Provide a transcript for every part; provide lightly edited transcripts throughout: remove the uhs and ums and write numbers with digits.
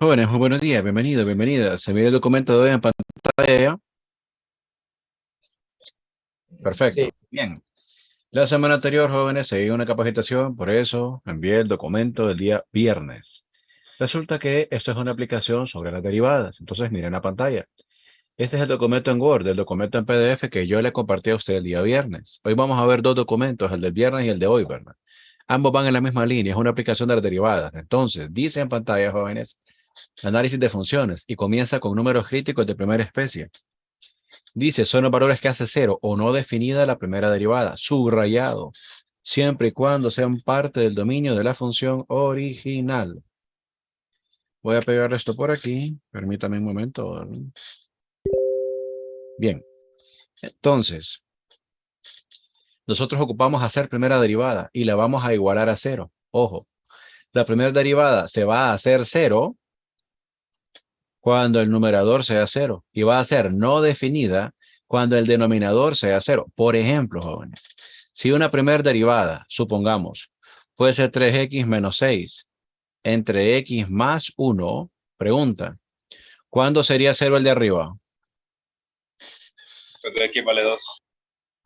Jóvenes, muy buenos días, bienvenidos, bienvenidas. Se mira el documento de hoy en pantalla. Sí, Perfecto. Bien. La semana anterior, jóvenes, se dio una capacitación, por eso envié el documento del día viernes. Resulta que esto es una aplicación sobre las derivadas. Entonces, miren la pantalla. Este es el documento en Word, el documento en PDF que yo le compartí a usted el día viernes. Hoy vamos a ver dos documentos, el del viernes y el de hoy, ¿verdad? Ambos van en la misma línea, es una aplicación de las derivadas. Entonces, dice en pantalla, jóvenes, análisis de funciones y comienza con números críticos de primera especie. Dice, son los valores que hace cero o no definida la primera derivada, subrayado, siempre y cuando sean parte del dominio de la función original. Voy a pegar esto por aquí, permítame un momento. Bien, entonces, nosotros ocupamos hacer primera derivada y la vamos a igualar a cero. Ojo, la primera derivada se va a hacer cero cuando el numerador sea cero y va a ser no definida cuando el denominador sea cero. Por ejemplo, jóvenes, si una primera derivada, supongamos, fuese 3x menos 6 entre x más 1, pregunta, ¿cuándo sería cero el de arriba? cuando x vale 2.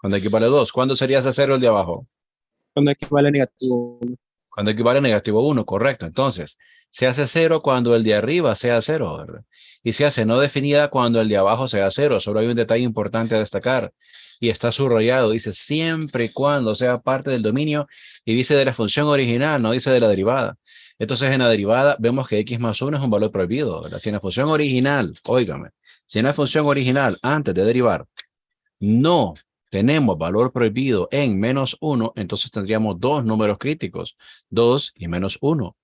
Cuando x vale 2. ¿Cuándo sería ese cero el de abajo? Cuando equivale a negativo 1. Cuando equivale a negativo 1, correcto. Entonces, se hace cero cuando el de arriba sea cero, ¿verdad? Y se hace no definida cuando el de abajo sea cero. Solo hay un detalle importante a destacar y está subrayado. Dice siempre y cuando sea parte del dominio y dice de la función original, no dice de la derivada. Entonces, en la derivada vemos que x más 1 es un valor prohibido, ¿verdad? Si en la función original, óigame, si en la función original antes de derivar no tenemos valor prohibido en menos 1, entonces tendríamos dos números críticos, 2 y menos 1.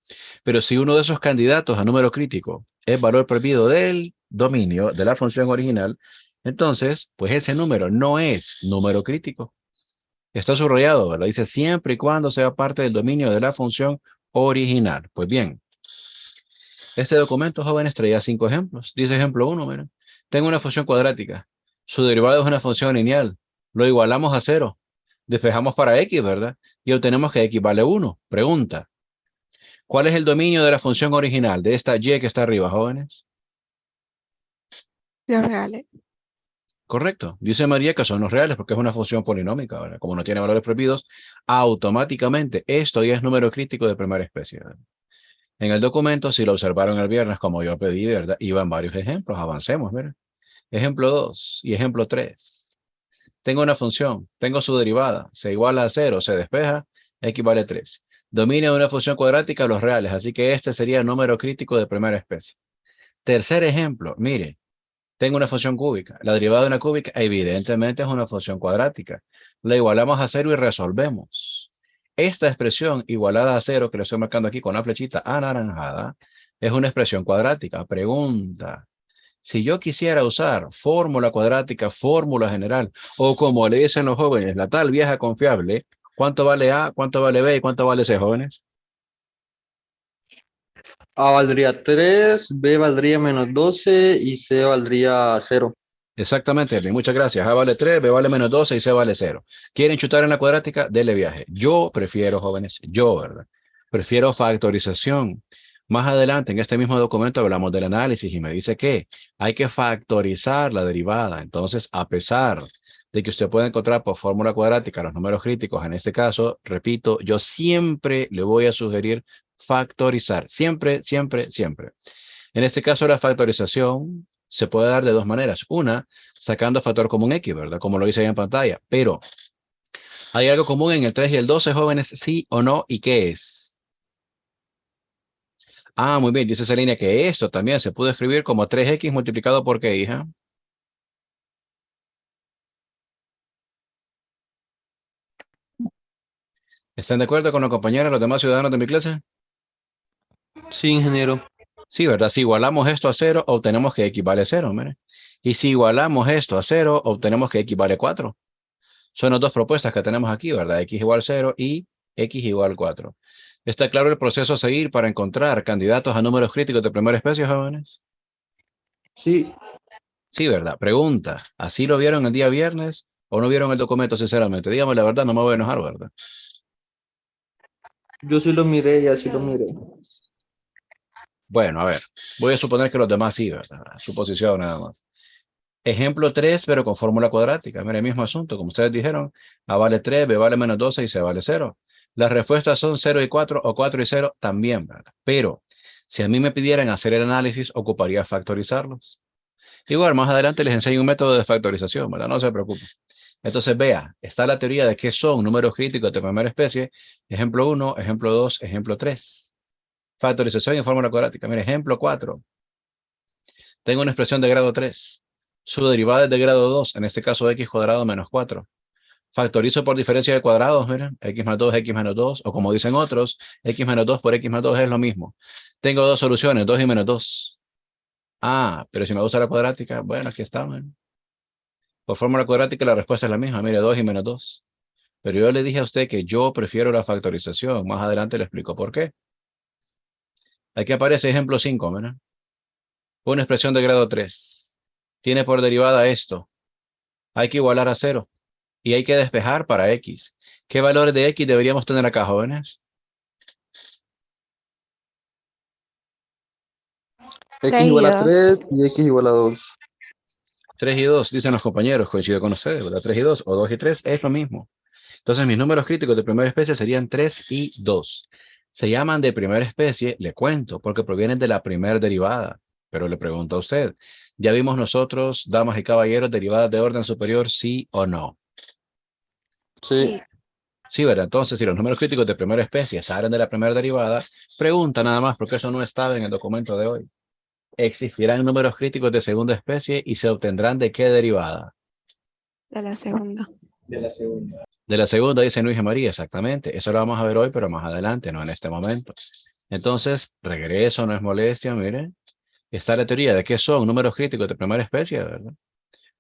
Pero si uno de esos candidatos a número crítico es valor prohibido del dominio de la función original, entonces, pues ese número no es número crítico. Está subrayado, ¿verdad? Dice siempre y cuando sea parte del dominio de la función original. Pues bien, este documento, jóvenes, traía 5 ejemplos. Dice ejemplo 1, miren. Tengo una función cuadrática. Su derivado es una función lineal. Lo igualamos a cero. Despejamos para x, ¿verdad? Y obtenemos que x vale 1. Pregunta. ¿Cuál es el dominio de la función original de esta y que está arriba, jóvenes? Los reales. Correcto. Dice María que son los reales porque es una función polinómica, ¿verdad? Como no tiene valores prohibidos, automáticamente esto ya es número crítico de primera especie, ¿verdad? En el documento, si lo observaron el viernes, como yo pedí, ¿verdad? Iban varios ejemplos. Avancemos, miren. Ejemplo 2 y ejemplo 3. Tengo una función, tengo su derivada, se iguala a 0, se despeja, x vale 3. Domina una función cuadrática los reales, así que este sería el número crítico de primera especie. Tercer ejemplo, mire, tengo una función cúbica. La derivada de una cúbica evidentemente es una función cuadrática. La igualamos a 0 y resolvemos. Esta expresión igualada a 0, que lo estoy marcando aquí con la flechita anaranjada, es una expresión cuadrática. Pregunta. Si yo quisiera usar fórmula cuadrática, fórmula general, o como le dicen los jóvenes, la tal vieja confiable, ¿cuánto vale A, cuánto vale B y cuánto vale C, jóvenes? A valdría 3, B valdría menos 12 y C valdría 0. Exactamente, bien, muchas gracias. A vale 3, B vale menos 12 y C vale 0. ¿Quieren chutar en la cuadrática? Dele viaje. Yo prefiero, jóvenes, yo, ¿verdad? Prefiero factorización. Más adelante en este mismo documento hablamos del análisis y me dice que hay que factorizar la derivada. Entonces, a pesar de que usted puede encontrar por fórmula cuadrática los números críticos, en este caso, repito, yo siempre le voy a sugerir factorizar. Siempre, siempre, siempre. En este caso, la factorización se puede dar de dos maneras. Una, sacando factor común X, ¿verdad? Como lo hice ahí en pantalla. Pero, ¿hay algo común en el 3 y el 12, jóvenes? ¿Sí o no? ¿Y qué es? Ah, muy bien. Dice esa línea que esto también se puede escribir como 3x multiplicado por qué, hija. ¿Están de acuerdo con los compañeros, los demás ciudadanos de mi clase? Sí, ingeniero. Sí, ¿verdad? Si igualamos esto a 0, obtenemos que x vale 0, mire. Y si igualamos esto a 0, obtenemos que x vale 4. Son las dos propuestas que tenemos aquí, ¿verdad? X igual 0 y x igual 4. ¿Está claro el proceso a seguir para encontrar candidatos a números críticos de primera especie, jóvenes? Sí, Sí, ¿verdad? Pregunta, ¿así lo vieron el día viernes o no vieron el documento, sinceramente? Dígame la verdad, no me voy a enojar, ¿verdad? yo sí lo miré y así lo miré. Bueno, a ver, voy a suponer que los demás sí, ¿verdad? Suposición nada más. Ejemplo 3, pero con fórmula cuadrática. Mira, el mismo asunto, como ustedes dijeron, A vale 3, B vale menos 12 y C vale 0. Las respuestas son 0 y 4 o 4 y 0 también, ¿verdad? Pero si a mí me pidieran hacer el análisis, ocuparía factorizarlos. Igual, más adelante les enseño un método de factorización, ¿verdad? No se preocupen. Entonces, vea, está la teoría de qué son números críticos de primera especie. Ejemplo 1, ejemplo 2, ejemplo 3. Factorización en fórmula cuadrática. Mira, ejemplo 4. Tengo una expresión de grado 3. Su derivada es de grado 2, en este caso x cuadrado menos 4. Factorizo por diferencia de cuadrados, miren, x más 2, x menos 2, o como dicen otros, x menos 2 por x más 2 es lo mismo. Tengo dos soluciones, 2 y menos 2. Ah, pero si me gusta la cuadrática, bueno, aquí está, miren. Por fórmula cuadrática la respuesta es la misma, mire, 2 y menos 2. Pero yo le dije a usted que yo prefiero la factorización. Más adelante le explico por qué. Aquí aparece ejemplo 5, miren. Una expresión de grado 3. Tiene por derivada esto. Hay que igualar a 0. Y hay que despejar para x. ¿Qué valores de x deberíamos tener acá, jóvenes? X 3 y igual a 2. 3 y X igual a 2. 3 y 2, dicen los compañeros, coincido con ustedes, ¿verdad? 3 y 2 o 2 y 3 es lo mismo. Entonces mis números críticos de primera especie serían 3 y 2. Se llaman de primera especie, le cuento, porque provienen de la primera derivada. Pero le pregunto a usted, ¿ya vimos nosotros, damas y caballeros, derivadas de orden superior, sí o no? Sí. Sí. Sí, ¿verdad? Entonces, si los números críticos de primera especie salen de la primera derivada, pregunta nada más, porque eso no estaba en el documento de hoy. ¿Existirán números críticos de segunda especie y se obtendrán de qué derivada? De la segunda. De la segunda. De la segunda, dice Luis y María, exactamente. Eso lo vamos a ver hoy, pero más adelante, no en este momento. Entonces, regreso, no es molestia, miren. Está la teoría de qué son números críticos de primera especie, ¿verdad?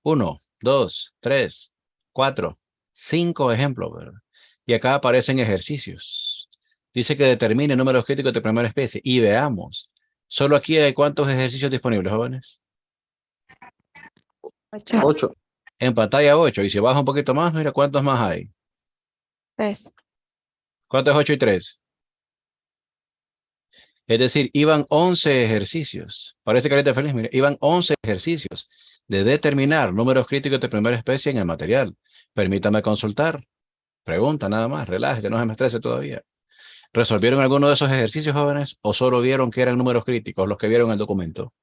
1, 2, 3, 4, 5 ejemplos, ¿verdad? Y acá aparecen ejercicios. Dice que determine números críticos de primera especie. Y veamos. Solo aquí hay cuántos ejercicios disponibles, jóvenes. 8. 8. En pantalla 8. Y si baja un poquito más, mira cuántos más hay. 3. ¿Cuántos es 8 y 3? Es decir, iban 11 ejercicios. Parece carita feliz, mire. Iban 11 ejercicios de determinar números críticos de primera especie en el material. Permítame consultar. Pregunta nada más. Relájese, no se me estrese todavía. ¿Resolvieron alguno de esos ejercicios, jóvenes? ¿O solo vieron que eran números críticos los que vieron el documento?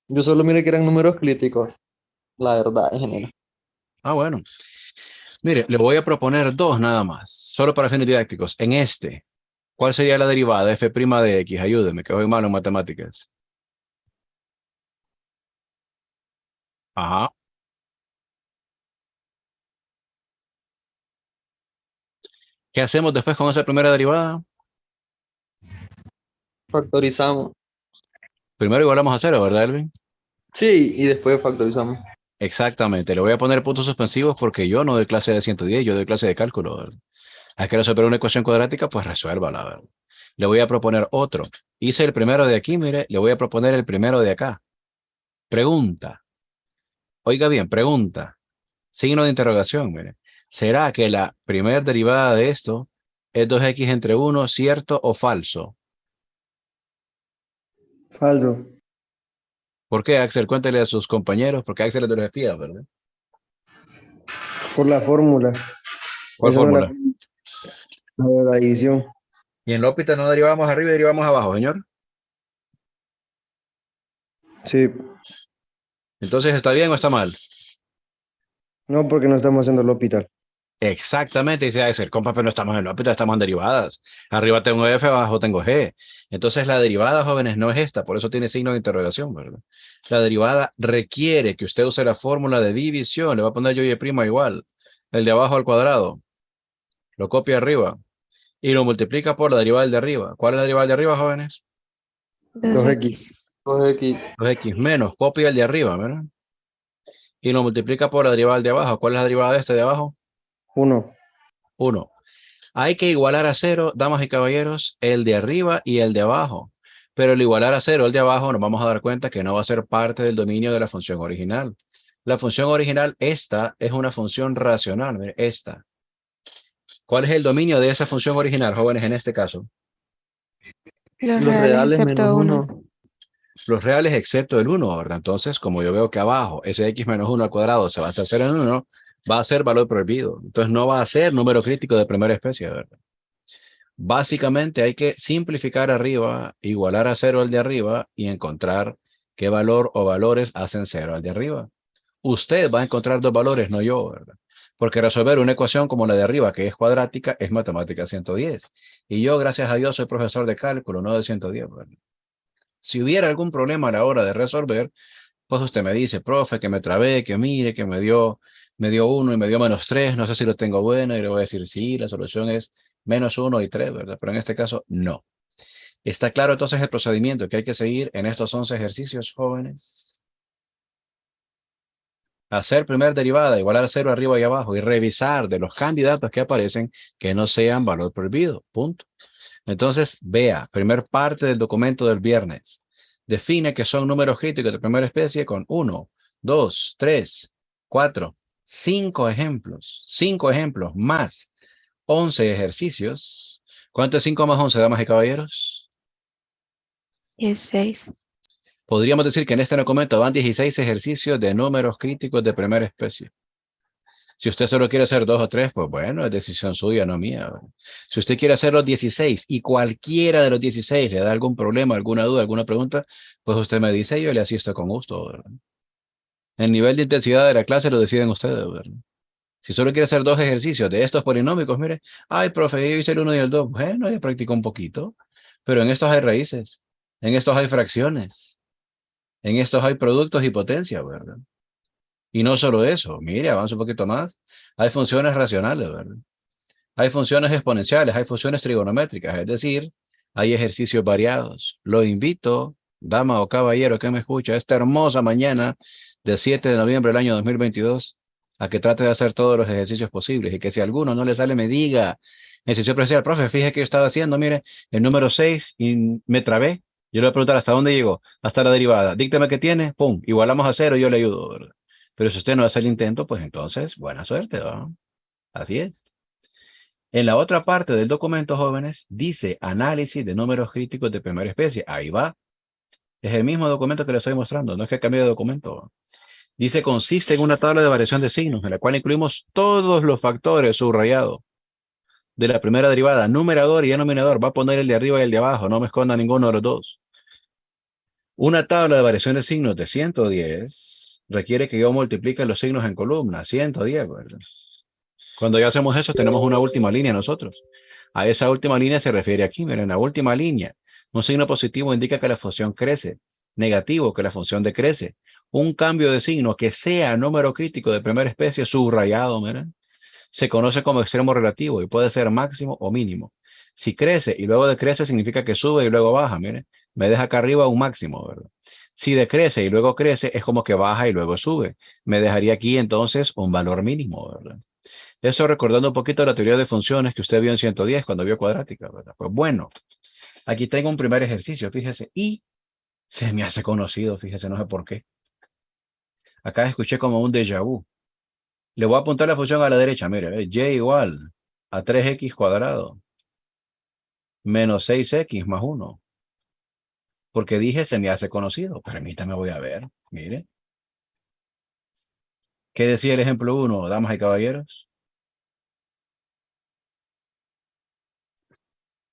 Yo solo miré que eran números críticos. La verdad, en general. Ah, bueno. Mire, le voy a proponer dos nada más, solo para fines didácticos. En este, ¿cuál sería la derivada f' de x? Ayúdeme, que soy malo en matemáticas. Ajá. ¿Qué hacemos después con esa primera derivada? Factorizamos. Primero igualamos a cero, ¿verdad, Elvin? Sí, y después factorizamos. Exactamente. Le voy a poner puntos suspensivos porque yo no doy clase de 110, yo doy clase de cálculo, ¿verdad? Hay que resolver una ecuación cuadrática, pues resuélvala, ¿verdad? Le voy a proponer otro. Hice el primero de aquí, mire, le voy a proponer el primero de acá. Pregunta. Oiga bien, pregunta. Signo de interrogación, mire. ¿Será que la primera derivada de esto es 2x entre 1, cierto o falso? Falso. ¿Por qué, Axel? Cuéntele a sus compañeros, porque Axel es de los espías, ¿verdad? Por la fórmula. ¿Cuál Esa no es fórmula? la de la división. Y en L'Hopital no derivamos arriba y derivamos abajo, señor. Sí. Entonces, ¿está bien o está mal? No, porque no estamos haciendo el hospital. Exactamente, dice Axel. Compa, pero no estamos en L'Hopital, estamos en derivadas. Arriba tengo F, abajo tengo G. Entonces, la derivada, jóvenes, no es esta, por eso tiene signo de interrogación, ¿verdad? La derivada requiere que usted use la fórmula de división. Le va a poner yo y prima igual. El de abajo al cuadrado. Lo copia arriba y lo multiplica por la derivada del de arriba. ¿Cuál es la derivada del de arriba, jóvenes? 2x. 2X. 2x menos, copia el de arriba, ¿verdad? Y lo multiplica por la derivada del de abajo. ¿Cuál es la derivada de este de abajo? 1. 1. Hay que igualar a cero, damas y caballeros, el de arriba y el de abajo. Pero el igualar a cero, el de abajo, nos vamos a dar cuenta que no va a ser parte del dominio de la función original. La función original, esta, es una función racional, mire, esta. ¿Cuál es el dominio de esa función original, jóvenes, en este caso? Los Los reales reales menos excepto 1. 1. Los reales excepto el 1, ¿verdad? Entonces, como yo veo que abajo ese x menos 1 al cuadrado se va a hacer en 1, va a ser valor prohibido. Entonces, no va a ser número crítico de primera especie, ¿verdad? Básicamente hay que simplificar arriba, igualar a 0 al de arriba y encontrar qué valor o valores hacen 0 al de arriba. Usted va a encontrar dos valores, no yo, ¿verdad? Porque resolver una ecuación como la de arriba, que es cuadrática, es matemática 110. Y yo, gracias a Dios, soy profesor de cálculo, no de 110, ¿verdad? Si hubiera algún problema a la hora de resolver, pues usted me dice, profe, que me trabé, que mire, que me dio 1 y me dio -3, no sé si lo tengo bueno, y le voy a decir, sí, la solución es -1 y 3, ¿verdad? Pero en este caso, no. ¿Está claro entonces el procedimiento que hay que seguir en estos 11 ejercicios, jóvenes? Hacer primer derivada, igualar a 0 arriba y abajo, y revisar de los candidatos que aparecen que no sean valor prohibido, punto. Entonces, vea, primer parte del documento del viernes. Define que son números críticos de primera especie con 1, 2, 3, 4, 5 ejemplos. 5 ejemplos más 11 ejercicios. ¿Cuánto es 5 más 11, damas y caballeros? 16. Podríamos decir que en este documento van 16 ejercicios de números críticos de primera especie. Si usted solo quiere hacer 2 o 3, pues bueno, es decisión suya, no mía, ¿verdad? Si usted quiere hacer los 16 y cualquiera de los 16 le da algún problema, alguna duda, alguna pregunta, pues usted me dice y yo le asisto con gusto, ¿verdad? El nivel de intensidad de la clase lo deciden ustedes, ¿verdad? Si solo quiere hacer 2 ejercicios de estos polinómicos, mire, ay, profe, yo hice el 1 y el 2. Bueno, ya practicó un poquito, pero en estos hay raíces, en estos hay fracciones, en estos hay productos y potencia, ¿verdad? Y no solo eso, mire, avanza un poquito más. Hay funciones racionales, ¿verdad? Hay funciones exponenciales, hay funciones trigonométricas, es decir, hay ejercicios variados. Lo invito, dama o caballero que me escucha, esta hermosa mañana del 7 de noviembre del año 2022, a que trate de hacer todos los ejercicios posibles y que si alguno no le sale, me diga. Ejercicio presencial, profe, fíjese que yo estaba haciendo, mire, el número 6 y me trabé. Yo le voy a preguntar hasta dónde llegó, hasta la derivada. Díctame qué tiene, pum, igualamos a 0 y yo le ayudo, ¿verdad? Pero si usted no hace el intento, pues entonces, buena suerte, ¿no? Así es. En la otra parte del documento, jóvenes, dice análisis de números críticos de primera especie. Ahí va. Es el mismo documento que les estoy mostrando. No es que cambie de documento. Dice consiste en una tabla de variación de signos, en la cual incluimos todos los factores subrayados de la primera derivada, numerador y denominador. Va a poner el de arriba y el de abajo. No me esconda ninguno de los dos. Una tabla de variación de signos de 110 requiere que yo multiplique los signos en columna. 110, ¿verdad? Cuando ya hacemos eso, tenemos una última línea nosotros. A esa última línea se refiere aquí, miren, la última línea. Un signo positivo indica que la función crece, negativo que la función decrece. Un cambio de signo que sea número crítico de primera especie subrayado, miren, se conoce como extremo relativo y puede ser máximo o mínimo. Si crece y luego decrece significa que sube y luego baja, miren, me deja acá arriba un máximo, ¿verdad? Si decrece y luego crece es como que baja y luego sube. Me dejaría aquí entonces un valor mínimo, ¿verdad? Eso recordando un poquito la teoría de funciones que usted vio en 110 cuando vio cuadrática, ¿verdad? Pues bueno, aquí tengo un primer ejercicio, fíjese, y se me hace conocido, fíjese, no sé por qué. Acá escuché como un déjà vu. Le voy a apuntar la función a la derecha, mire, y igual a 3x cuadrado menos 6x más 1. Porque dije se me hace conocido. Permítame, voy a ver, mire. ¿Qué decía el ejemplo 1, damas y caballeros?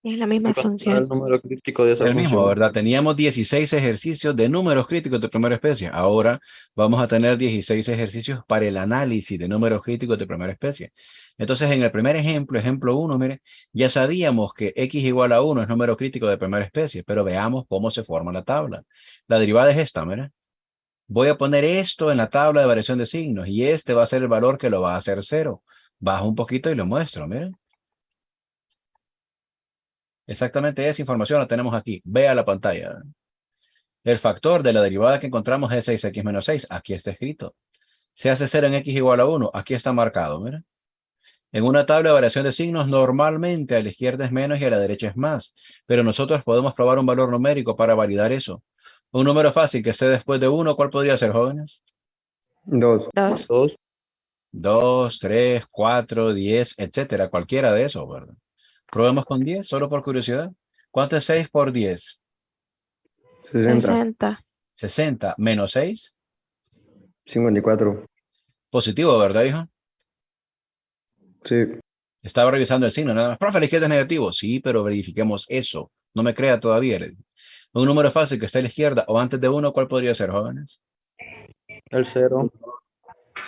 Es la misma Encontrar función. el número crítico de esa El mismo, función. ¿verdad? Teníamos 16 ejercicios de números críticos de primera especie. Ahora vamos a tener 16 ejercicios para el análisis de números críticos de primera especie. Entonces, en el primer ejemplo, ejemplo 1, mire, ya sabíamos que x igual a 1 es número crítico de primera especie, pero veamos cómo se forma la tabla. La derivada es esta, mire. Voy a poner esto en la tabla de variación de signos y este va a ser el valor que lo va a hacer 0. Bajo un poquito y lo muestro, miren. Exactamente esa información la tenemos aquí. Vea la pantalla. El factor de la derivada que encontramos es 6x menos 6. Aquí está escrito. Se hace 0 en x igual a 1. Aquí está marcado, mira. En una tabla de variación de signos, normalmente a la izquierda es menos y a la derecha es más. Pero nosotros podemos probar un valor numérico para validar eso. Un número fácil que esté después de 1, ¿cuál podría ser, jóvenes? 2. 2. 2. 2, 3, 4, 10, etcétera. Cualquiera de esos, ¿verdad? Probemos con 10, solo por curiosidad. ¿Cuánto es 6 por 10? 60. 60. 60 menos 6. 54. Positivo, ¿verdad, hijo? Sí. Estaba revisando el signo, nada más. Profe, la izquierda es negativo. Sí, pero verifiquemos eso. No me crea todavía. Un número fácil que está a la izquierda o antes de 1, ¿cuál podría ser, jóvenes? El 0.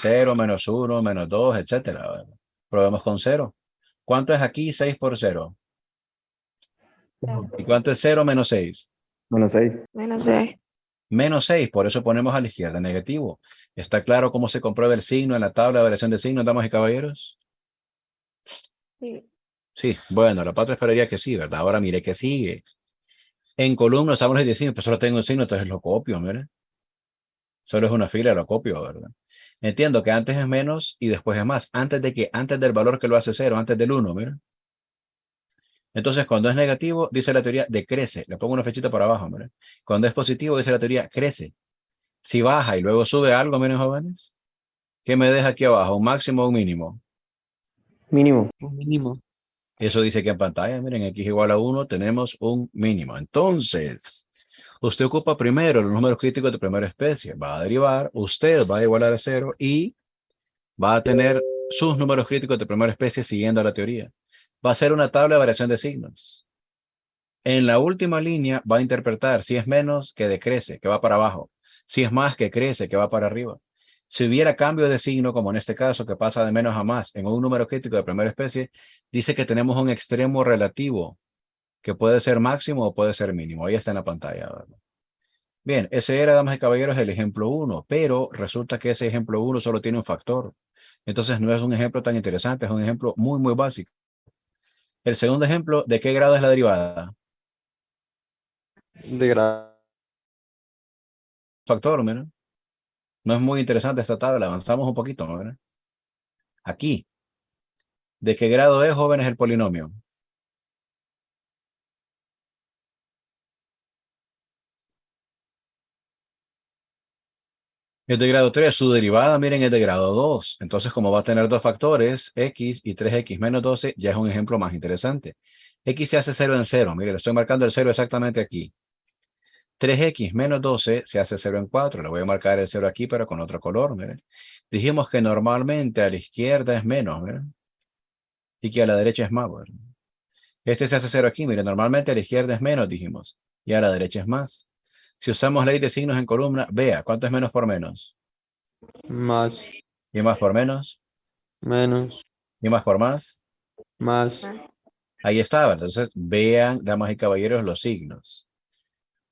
0, menos 1, menos 2, etcétera, ¿verdad? Probemos con 0. ¿Cuánto es aquí 6 por 0? ¿Y cuánto es 0 menos 6? Menos 6. Menos 6. Menos 6, por eso ponemos a la izquierda negativo. ¿Está claro cómo se comprueba el signo en la tabla de variación de signos, damas y caballeros? Sí. Sí, bueno, la patria esperaría que sí, ¿verdad? Ahora mire que sigue. En columna usamos el signo, pues solo tengo un signo, entonces lo copio, mire. Solo es una fila, lo copio, ¿verdad? Entiendo que antes es menos y después es más. ¿Antes de qué? Antes del valor que lo hace 0, antes del 1, mira. Entonces, cuando es negativo, dice la teoría, decrece. Le pongo una flechita por abajo, mira. Cuando es positivo, dice la teoría, crece. Si baja y luego sube algo, miren, jóvenes, ¿qué me deja aquí abajo? ¿Un máximo o un mínimo? Mínimo. Un mínimo. Eso dice que en pantalla, miren, x igual a 1, tenemos un mínimo. Entonces, usted ocupa primero los números críticos de primera especie. Va a derivar, usted va a igualar a 0 y va a tener sus números críticos de primera especie siguiendo la teoría. Va a ser una tabla de variación de signos. En la última línea va a interpretar si es menos que decrece, que va para abajo. Si es más que crece, que va para arriba. Si hubiera cambio de signo, como en este caso, que pasa de menos a más en un número crítico de primera especie, dice que tenemos un extremo relativo, que puede ser máximo o puede ser mínimo. Ahí está en la pantalla, ¿verdad? Bien, ese era, damas y caballeros, el ejemplo 1, pero resulta que ese ejemplo 1 solo tiene un factor. Entonces no es un ejemplo tan interesante, es un ejemplo muy, muy básico. El segundo ejemplo, ¿de qué grado es la derivada? De grado. Factor, mira. No es muy interesante esta tabla, avanzamos un poquito, ¿verdad? Aquí, ¿de qué grado es, jóvenes, el polinomio? Es de grado 3, su derivada, miren, es de grado 2. Entonces, como va a tener dos factores, x y 3x menos 12, ya es un ejemplo más interesante. X se hace 0 en 0. Mire, le estoy marcando el 0 exactamente aquí. 3x menos 12 se hace 0 en 4. Le voy a marcar el 0 aquí, pero con otro color, miren. Dijimos que normalmente a la izquierda es menos, miren. Y que a la derecha es más, ¿verdad? Este se hace 0 aquí, miren. Normalmente a la izquierda es menos, dijimos. Y a la derecha es más. Si usamos ley de signos en columna, vea, ¿cuánto es menos por menos? Más. Y más por menos. Menos. Y más por más. Más. Más. Ahí estaba. Entonces, vean, damas y caballeros, los signos.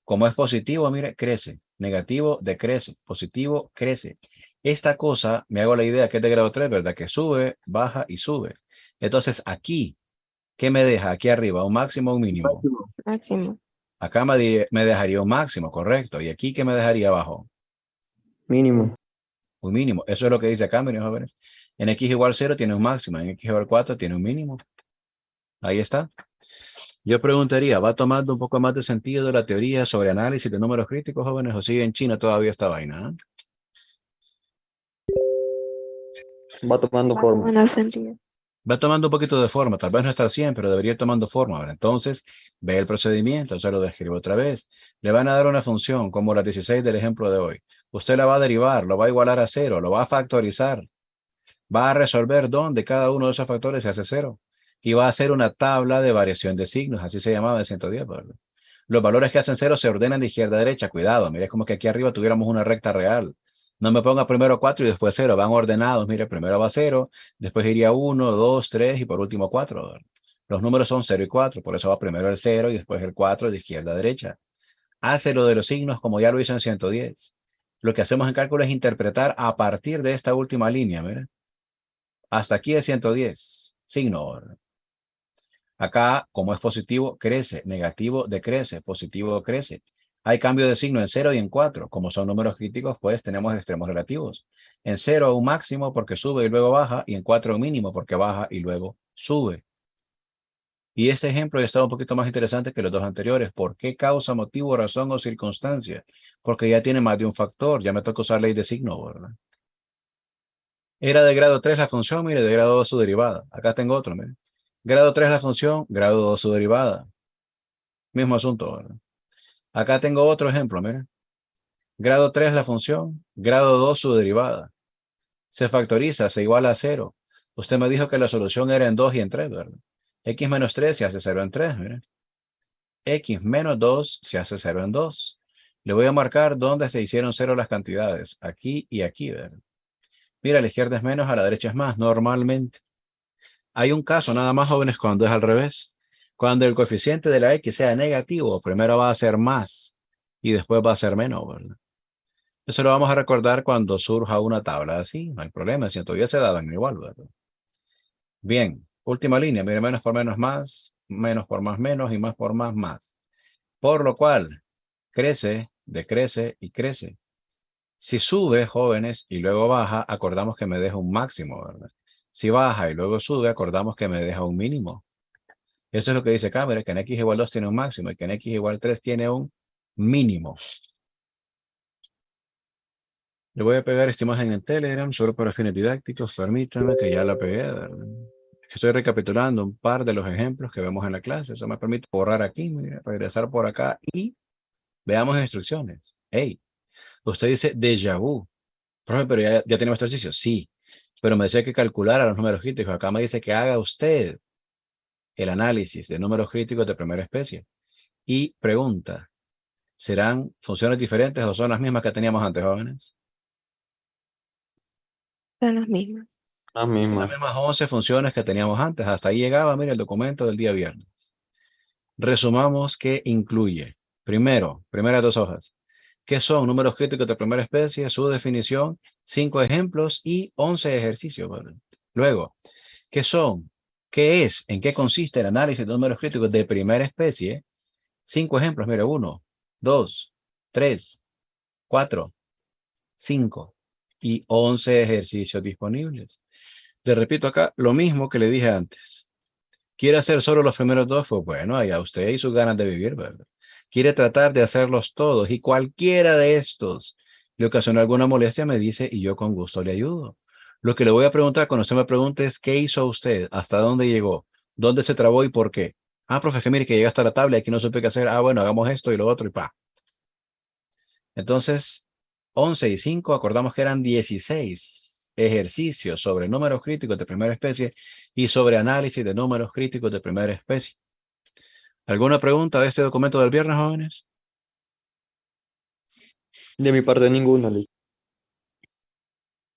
Como es positivo, mire, crece. Negativo, decrece. Positivo, crece. Esta cosa, me hago la idea que es de grado 3, ¿verdad? Que sube, baja y sube. Entonces, aquí, ¿qué me deja? Aquí arriba, ¿un máximo o un mínimo? Máximo. Acá me dejaría un máximo, correcto. ¿Y aquí qué me dejaría abajo? Mínimo. Un mínimo. Eso es lo que dice acá, miren, jóvenes. En x igual 0 tiene un máximo, en x igual 4 tiene un mínimo. Ahí está. Yo preguntaría, ¿va tomando un poco más de sentido la teoría sobre análisis de números críticos, jóvenes, o sigue en China todavía esta vaina? Va tomando forma. Bueno, sentido. Va tomando un poquito de forma, tal vez no está al 100, pero debería ir tomando forma. Ahora, entonces, ve el procedimiento, se lo describo otra vez. Le van a dar una función, como la 16 del ejemplo de hoy. Usted la va a derivar, lo va a igualar a 0, lo va a factorizar. Va a resolver dónde cada uno de esos factores se hace 0. Y va a hacer una tabla de variación de signos, así se llamaba en 110, ¿verdad? Los valores que hacen 0 se ordenan de izquierda a derecha. Cuidado, mire, es como que aquí arriba tuviéramos una recta real. No me ponga primero 4 y después 0. Van ordenados. Mire, primero va 0, después iría 1, 2, 3 y por último 4. Los números son 0 y 4, por eso va primero el 0 y después el 4 de izquierda a derecha. Hace lo de los signos como ya lo hizo en 110. Lo que hacemos en cálculo es interpretar a partir de esta última línea. Mire. Hasta aquí es 110. Signo. Acá, como es positivo, crece. Negativo, decrece. Positivo, crece. Hay cambio de signo en 0 y en 4. Como son números críticos, pues tenemos extremos relativos. En 0 un máximo porque sube y luego baja, y en 4 un mínimo porque baja y luego sube. Y este ejemplo ya está un poquito más interesante que los dos anteriores. ¿Por qué causa, motivo, razón o circunstancia? Porque ya tiene más de un factor. Ya me toca usar ley de signo, ¿verdad? Era de grado 3 la función, mire, de grado 2 su derivada. Acá tengo otro, mire. Grado 3 la función, grado 2 su derivada. Mismo asunto, ¿verdad? Acá tengo otro ejemplo, mire. Grado 3 la función, grado 2 su derivada. Se factoriza, se iguala a 0. Usted me dijo que la solución era en 2 y en 3, ¿verdad? X menos 3 se hace 0 en 3, mire. X menos 2 se hace 0 en 2. Le voy a marcar dónde se hicieron 0 las cantidades. Aquí y aquí, ¿verdad? Mira, a la izquierda es menos, a la derecha es más, normalmente. Hay un caso nada más, jóvenes, cuando es al revés. Cuando el coeficiente de la X sea negativo, primero va a ser más y después va a ser menos, ¿verdad? Eso lo vamos a recordar cuando surja una tabla así, no hay problema, si todavía se daban igual, ¿verdad? Bien, última línea, mire, menos por menos por más menos y más por más más. Por lo cual, crece, decrece y crece. Si sube, jóvenes, y luego baja, acordamos que me deja un máximo, ¿verdad? Si baja y luego sube, acordamos que me deja un mínimo. Eso es lo que dice Cameron, que en x igual 2 tiene un máximo y que en x igual 3 tiene un mínimo. Le voy a pegar esta imagen en Telegram solo para fines didácticos. Permítanme que ya la pegué, ¿verdad? Estoy recapitulando un par de los ejemplos que vemos en la clase. Eso me permite borrar aquí, regresar por acá y veamos instrucciones. Hey, usted dice déjà vu. Profe, pero ya tenemos ejercicio. Sí, pero me decía que calculara los números críticos. Acá me dice que haga usted el análisis de números críticos de primera especie. Y pregunta, ¿serán funciones diferentes o son las mismas que teníamos antes, jóvenes? Son las mismas. La Son las misma. mismas 11 funciones que teníamos antes. Hasta ahí llegaba, mira, el documento del día viernes. Resumamos qué incluye. Primero, primeras dos hojas. ¿Qué son números críticos de primera especie? Su definición, 5 ejemplos y 11 ejercicios, ¿verdad? Luego, ¿qué son? ¿Qué es? ¿En qué consiste el análisis de números críticos de primera especie? 5 ejemplos, mire, 1, 2, 3, 4, 5 y 11 ejercicios disponibles. Le repito acá lo mismo que le dije antes. ¿Quiere hacer solo los primeros dos? Pues bueno, allá usted y sus ganas de vivir, ¿verdad? Quiere tratar de hacerlos todos y cualquiera de estos le ocasiona alguna molestia, me dice y yo con gusto le ayudo. Lo que le voy a preguntar cuando usted me pregunte es ¿qué hizo usted? ¿Hasta dónde llegó? ¿Dónde se trabó y por qué? Ah, profe, que mire que llega hasta la tabla y aquí no supe qué hacer. Ah, bueno, hagamos esto y lo otro y pa. Entonces, 11 y 5 acordamos que eran 16 ejercicios sobre números críticos de primera especie y sobre análisis de números críticos de primera especie. ¿Alguna pregunta de este documento del viernes, jóvenes? De mi parte, ninguna.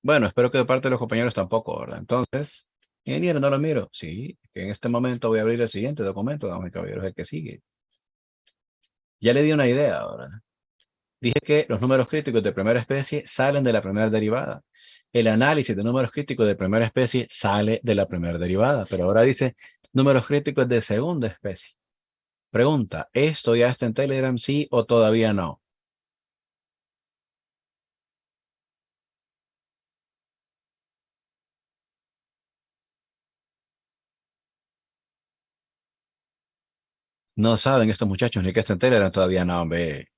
Bueno, espero que de parte de los compañeros tampoco, ¿verdad? Entonces, ingeniero, no lo miro. Sí, que en este momento voy a abrir el siguiente documento, damas y caballeros, el que sigue. Ya le di una idea, ¿verdad? Dije que los números críticos de primera especie salen de la primera derivada. El análisis de números críticos de primera especie sale de la primera derivada, pero ahora dice números críticos de segunda especie. Pregunta, ¿esto ya está en Telegram, sí o todavía no? No saben estos muchachos ni que está en Telegram, todavía no, hombre.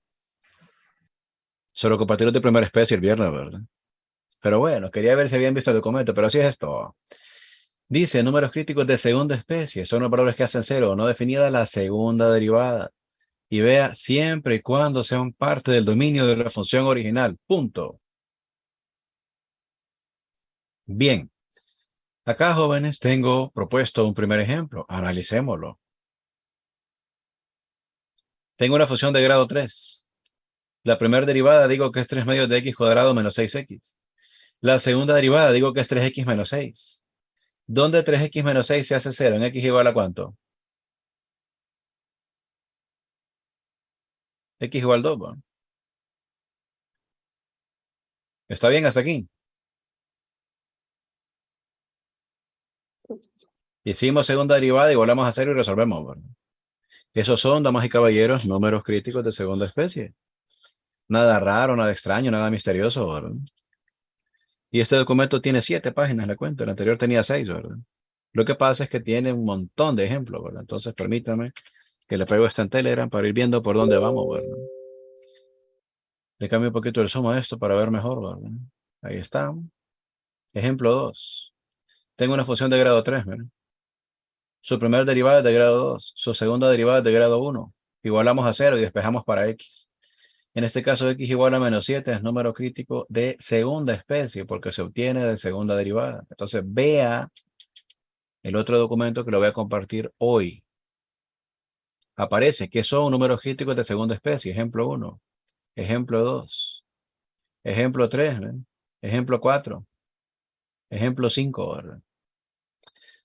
Solo compartieron de primera especie el viernes, ¿verdad? Pero bueno, quería ver si habían visto el documento, pero así es esto. Dice, números críticos de segunda especie son los valores que hacen cero, no definida la segunda derivada. Y vea siempre y cuando sean parte del dominio de la función original. Punto. Bien. Acá, jóvenes, tengo propuesto un primer ejemplo. Analicémoslo. Tengo una función de grado 3. La primera derivada digo que es 3 medios de x cuadrado menos 6x. La segunda derivada digo que es 3x menos 6. ¿Dónde 3x menos 6 se hace 0? ¿En x igual a cuánto? X igual 2, ¿va? ¿Está bien hasta aquí? Hicimos segunda derivada, igualamos a 0 y resolvemos, ¿verdad? Esos son, damas y caballeros, números críticos de segunda especie. Nada raro, nada extraño, nada misterioso, ¿verdad? Y este documento tiene 7 páginas, le cuento. El anterior tenía 6, ¿verdad? Lo que pasa es que tiene un montón de ejemplos, ¿verdad? Entonces, permítame que le pego esta en Telegram para ir viendo por dónde vamos, ¿verdad? Le cambio un poquito el zoom a esto para ver mejor, ¿verdad? Ahí está. Ejemplo 2. Tengo una función de grado 3, miren. Su primera derivada es de grado 2. Su segunda derivada es de grado 1. Igualamos a 0 y despejamos para x. En este caso, x igual a menos 7 es número crítico de segunda especie porque se obtiene de segunda derivada. Entonces, vea el otro documento que lo voy a compartir hoy. Aparece que son números críticos de segunda especie. Ejemplo 1. Ejemplo 2. Ejemplo 3. ¿Ven? Ejemplo 4. Ejemplo 5. ¿Verdad?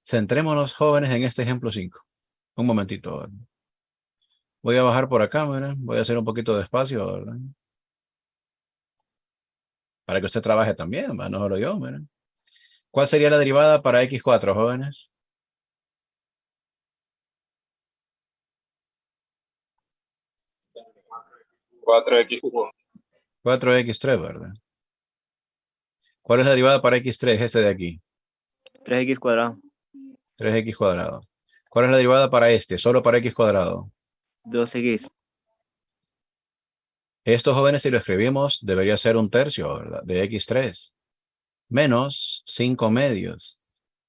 Centrémonos, jóvenes, en este ejemplo 5. Un momentito. ¿Verdad? Voy a bajar por acá, miren. Voy a hacer un poquito de espacio, ¿verdad? Para que usted trabaje también, ¿verdad? No solo yo, miren. ¿Cuál sería la derivada para x4, jóvenes? 4x cubo. 4x3, ¿verdad? ¿Cuál es la derivada para x3? Este de aquí. 3x cuadrado. 3x cuadrado. ¿Cuál es la derivada para este? Solo para x cuadrado. 2x. Esto, jóvenes, si lo escribimos, debería ser un tercio, ¿verdad? De x3. Menos 5 medios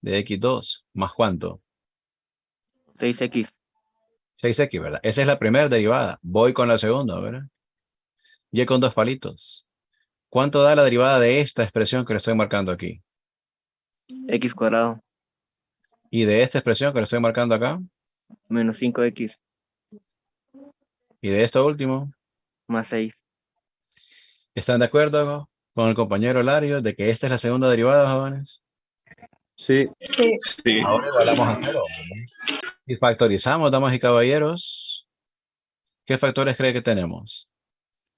de x2. ¿Más cuánto? 6x. 6x, ¿verdad? Esa es la primera derivada. Voy con la segunda, ¿verdad? Y con 2 palitos. ¿Cuánto da la derivada de esta expresión que le estoy marcando aquí? X cuadrado. Y de esta expresión que le estoy marcando acá. Menos 5x. Y de esto último. Más 6. ¿Están de acuerdo con el compañero Lario de que esta es la segunda derivada, jóvenes? Sí. Sí. Sí. Ahora igualamos a 0. Y factorizamos, damas y caballeros. ¿Qué factores cree que tenemos?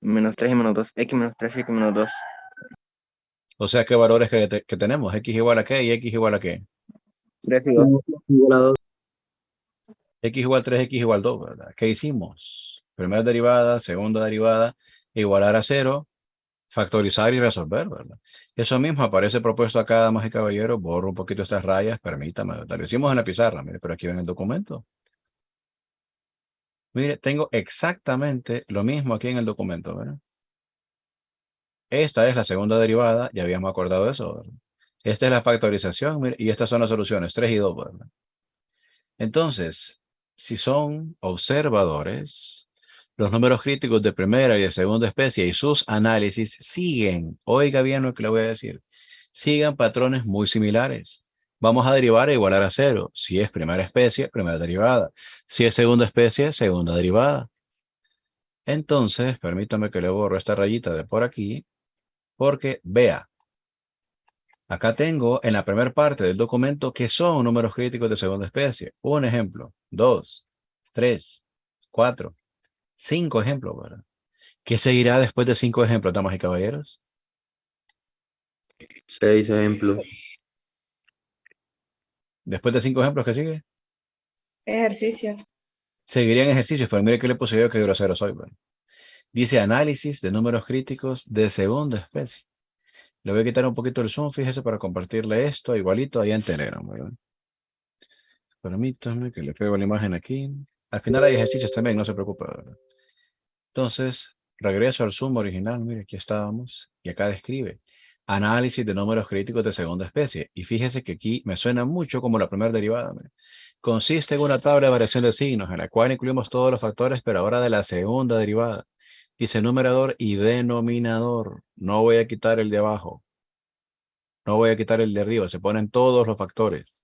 Menos 3 y menos 2. X menos 3 y X menos 2. O sea, ¿qué valores que tenemos? ¿X igual a qué y X igual a qué? 3 y 2. Igual a 2. X igual 3, X igual 2, ¿verdad? ¿Qué hicimos? Primera derivada, segunda derivada, igualar a 0, factorizar y resolver, ¿verdad? Eso mismo aparece propuesto acá, damas y caballeros. Borro un poquito estas rayas, permítame. Lo hicimos en la pizarra, mire, pero aquí ven el documento. Mire, tengo exactamente lo mismo aquí en el documento, ¿verdad? Esta es la segunda derivada, ya habíamos acordado eso, ¿verdad? Esta es la factorización, mire, y estas son las soluciones, 3 y 2, ¿verdad? Entonces, si son observadores, los números críticos de primera y de segunda especie y sus análisis siguen, oiga bien lo que le voy a decir, sigan patrones muy similares. Vamos a derivar e igualar a 0. Si es primera especie, primera derivada. Si es segunda especie, segunda derivada. Entonces, permítame que le borro esta rayita de por aquí, porque vea, acá tengo en la primera parte del documento que son números críticos de segunda especie. Un ejemplo, 2, 3, 4, 5 ejemplos, ¿verdad? ¿Qué seguirá después de 5 ejemplos, damas y caballeros? 6 ejemplos. Después de 5 ejemplos, ¿qué sigue? Ejercicios. Seguirían ejercicios, pero mire qué le puse yo, qué grosero soy, ¿verdad? Dice análisis de números críticos de segunda especie. Le voy a quitar un poquito el zoom, fíjese, para compartirle esto igualito allá en Telegram, ¿verdad? Permítame que le pego la imagen aquí. Al final hay ejercicios también, no se preocupe, ¿verdad? Entonces, regreso al Zoom original. Mire, aquí estábamos. Y acá describe análisis de números críticos de segunda especie. Y fíjese que aquí me suena mucho como la primera derivada. Mire. Consiste en una tabla de variación de signos en la cual incluimos todos los factores, pero ahora de la segunda derivada. Dice numerador y denominador. No voy a quitar el de abajo. No voy a quitar el de arriba. Se ponen todos los factores.